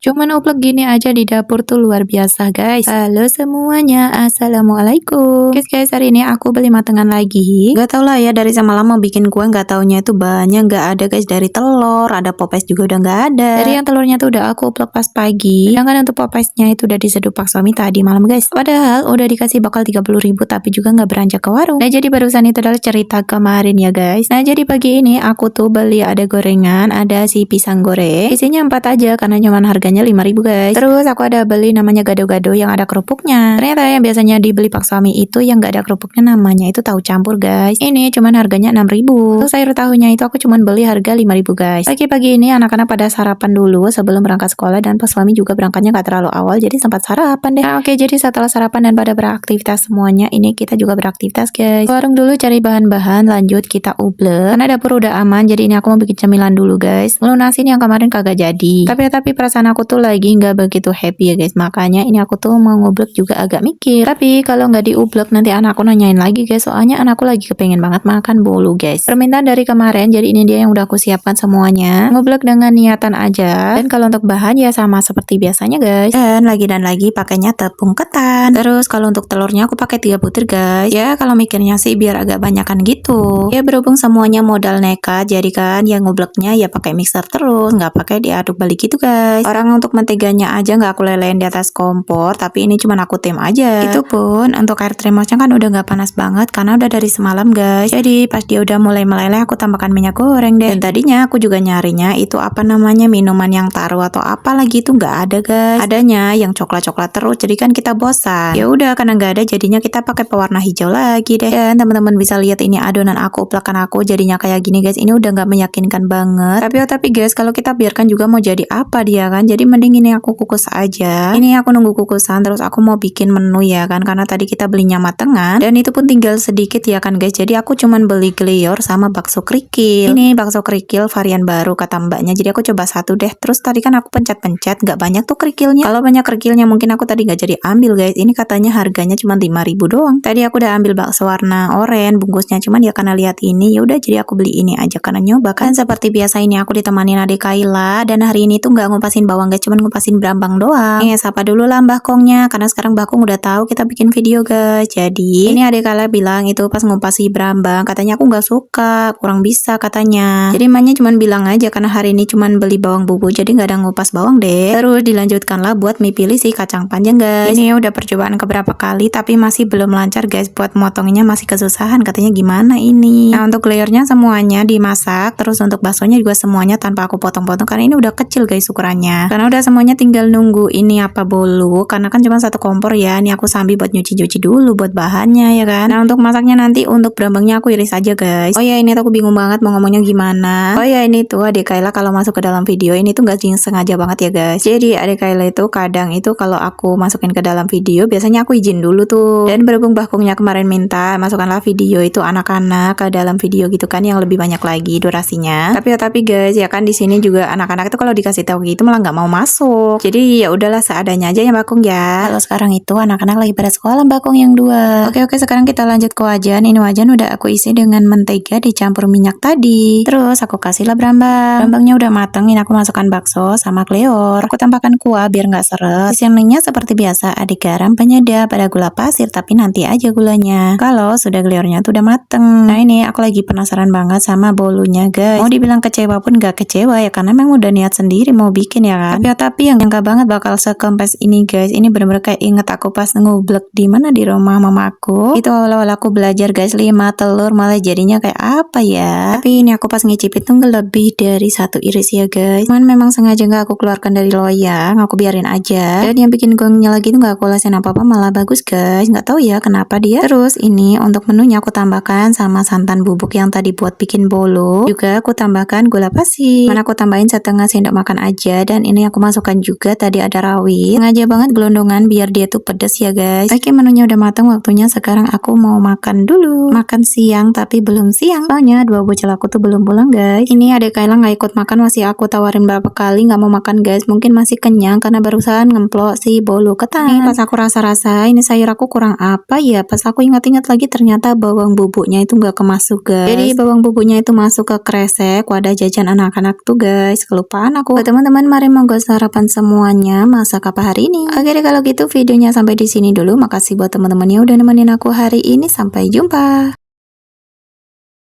Cuman uplek gini aja di dapur tuh luar biasa guys. Halo semuanya, assalamualaikum. Guys, hari ini aku beli matengan lagi. Gak tau lah ya, dari semalam mau bikin kue gak taunya itu banyak gak ada guys. Dari telur, ada popes juga udah gak ada. Dari yang telurnya tuh udah aku uplek pas pagi. Sedangkan untuk popesnya itu udah diseduh pak suami tadi malam guys. Padahal udah dikasih bakal 30.000 tapi juga gak beranjak ke warung. Nah jadi barusan itu adalah cerita kemarin ya guys. Nah jadi pagi ini aku tuh beli ada gorengan, ada si pisang goreng. Isinya 4 aja karena cuman harganya 5.000 guys. Terus aku ada beli namanya gado-gado yang ada kerupuknya. Ternyata yang biasanya dibeli pak suami itu yang gak ada kerupuknya namanya itu tahu campur guys. Ini cuman harganya 6.000. Terus sayur tahunya itu aku cuman beli harga 5.000 guys. Pagi-pagi ini anak-anak pada sarapan dulu sebelum berangkat sekolah dan pas suami juga berangkatnya gak terlalu awal jadi sempat sarapan deh. Nah oke, jadi setelah sarapan dan pada beraktivitas semuanya ini kita juga beraktivitas guys. Warung dulu cari bahan-bahan, lanjut kita ublek. Karena dapur udah aman jadi ini aku mau bikin cemilan dulu guys. Lunasin yang kemarin kagak jadi. Tapi perasaan aku tuh lagi nggak begitu happy ya guys, makanya ini aku tuh mau ngublek juga agak mikir. Tapi kalau nggak diublek nanti anakku nanyain lagi guys, soalnya anakku lagi kepengen banget makan bolu guys. Permintaan dari kemarin, jadi ini dia yang udah aku siapkan semuanya. Ngublek dengan niatan aja. Dan kalau untuk bahan ya sama seperti biasanya guys. Dan lagi pakainya tepung ketan. Terus kalau untuk telurnya aku pakai 3 butir guys. Ya kalau mikirnya sih biar agak banyakan gitu. Ya berhubung semuanya modal nekat, jadi kan yang ngubleknya ya pakai mixer terus, nggak pakai diaduk balik gitu guys. Orang untuk menteganya aja nggak aku lelehin di atas kompor, tapi ini cuma aku tim aja. Itu pun untuk air termosnya kan udah nggak panas banget karena udah dari semalam guys. Jadi pas dia udah mulai meleleh aku tambahkan minyak goreng deh. Dan tadinya aku juga nyarinya itu apa namanya minuman yang taruh atau apa lagi itu nggak ada guys. Adanya yang coklat-coklat terus, jadi kan kita bosan. Ya udah karena nggak ada jadinya kita pakai pewarna hijau lagi deh. Dan teman-teman bisa lihat ini adonan aku, uplekan aku jadinya kayak gini guys. Ini udah nggak meyakinkan banget. Tapi guys kalau kita biarkan juga mau jadi apa dia kan. Jadi mending ini aku kukus aja. Ini aku nunggu kukusan terus aku mau bikin menu ya kan, karena tadi kita belinya matengan dan itu pun tinggal sedikit ya kan guys. Jadi aku cuman beli gelior sama bakso kerikil. Ini bakso kerikil varian baru kata mbaknya, jadi aku coba satu deh. Terus tadi kan aku pencet-pencet nggak banyak tuh kerikilnya. Kalau banyak kerikilnya mungkin aku tadi nggak jadi ambil guys. Ini katanya harganya cuma 5.000 doang. Tadi aku udah ambil bakso warna oranye bungkusnya, cuman ya karena lihat ini ya udah jadi aku beli ini aja karena nyoba kan. Seperti biasa ini aku ditemanin adik Kaila dan hari ini tuh nggak ngupasin bawang guys, cuman ngupasin brambang doang. Sapa dulu lah Mbah Kongnya karena sekarang Mbah Kong udah tahu kita bikin video guys. Jadi ini adik Kaila bilang itu pas ngupasi brambang katanya aku nggak suka, kurang bisa katanya. Jadi emaknya cuman bilang aja karena hari ini cuman beli bawang bubuk jadi nggak ada ngupas bawang deh. Terus dilanjutkanlah buat mie pilih si kacang panjang guys. Ini udah percobaan keberapa kali tapi masih belum lancar guys, buat motongnya masih kesusahan katanya gimana ini. Nah untuk layernya semuanya dimasak, terus untuk baksonya juga semuanya tanpa aku potong-potong karena ini udah kecil guys ukurannya. Karena udah semuanya tinggal nunggu ini apa bolu, karena kan cuma satu kompor ya. Ini aku sambil buat nyuci-nyuci dulu buat bahannya ya kan. Nah untuk masaknya nanti untuk brambangnya aku iris aja guys. Oh ya ini tuh aku bingung banget mau ngomongnya gimana. Oh ya ini tuh adik Kaila kalau masuk ke dalam video ini tuh gak sengaja banget ya guys. Jadi adik Kaila itu kadang itu kalau aku masukin ke dalam video biasanya aku izin dulu tuh. Dan berhubung bakungnya kemarin minta masukkanlah video itu anak-anak ke dalam video gitu kan yang lebih banyak lagi durasinya. Tapi guys ya kan di sini juga anak-anak itu kalau dikasih tahu gitu malah nggak mau masuk. Jadi ya udahlah seadanya aja ya Bakung ya. Kalau sekarang itu anak-anak lagi pada sekolah Bakung yang 2. Oke sekarang kita lanjut ke wajan. Ini wajan udah aku isi dengan mentega dicampur minyak tadi. Terus aku kasihlah brambang. Brambangnya udah mateng, ini aku masukkan bakso sama kleor. Aku tambahkan kuah biar nggak seret. Seasoningnya seperti biasa ada garam, penyedap, ada gula pasir tapi nanti aja gulanya. Kalau sudah kleornya tuh udah mateng. Nah ini aku lagi penasaran banget sama bolunya guys. Mau dibilang kecewa pun nggak kecewa ya karena memang udah niat sendiri mau bikin ya kan. Tapi yang enggak banget bakal sekempes ini guys. Ini bener-bener kayak inget aku pas ngublek di mana di rumah mama aku. Itu awal-awal aku belajar guys 5 telur malah jadinya kayak apa ya. Tapi ini aku pas ngicipin tuh lebih dari 1 iris ya guys. Cuman memang sengaja nggak aku keluarkan dari loyang, aku biarin aja. Dan yang bikin gongnya lagi tuh nggak aku olesin apa-apa malah bagus guys. Nggak tahu ya kenapa dia. Terus ini untuk menunya aku tambahkan sama santan bubuk yang tadi buat bikin bolu. Juga aku tambahkan gula pasir. Mana aku tambahin setengah sendok makan aja. Dan ini aku masukkan juga tadi ada rawit. Sengaja banget gelondongan biar dia tuh pedes ya guys. Oke menunya udah matang, waktunya sekarang aku mau makan dulu. Makan siang tapi belum siang. Soalnya 2 bocil aku tuh belum pulang guys. Ini adik Kaila nggak ikut makan, masih aku tawarin berapa kali nggak mau makan guys. Mungkin masih kenyang karena barusan ngemplok si bolu ketan. Ini pas aku rasa-rasa ini sayur aku kurang apa ya. Pas aku ingat-ingat lagi ternyata bawang bubuknya itu nggak kemasuk guys. Jadi bawang bubuknya itu masuk ke kresek wadah jajan anak-anak tuh guys. Kelupaan aku. Teman-teman mari monggo buat sarapan semuanya. Masak apa hari ini? Oke deh kalau gitu videonya sampai di sini dulu. Makasih buat teman-teman yang udah nemenin aku hari ini. Sampai jumpa.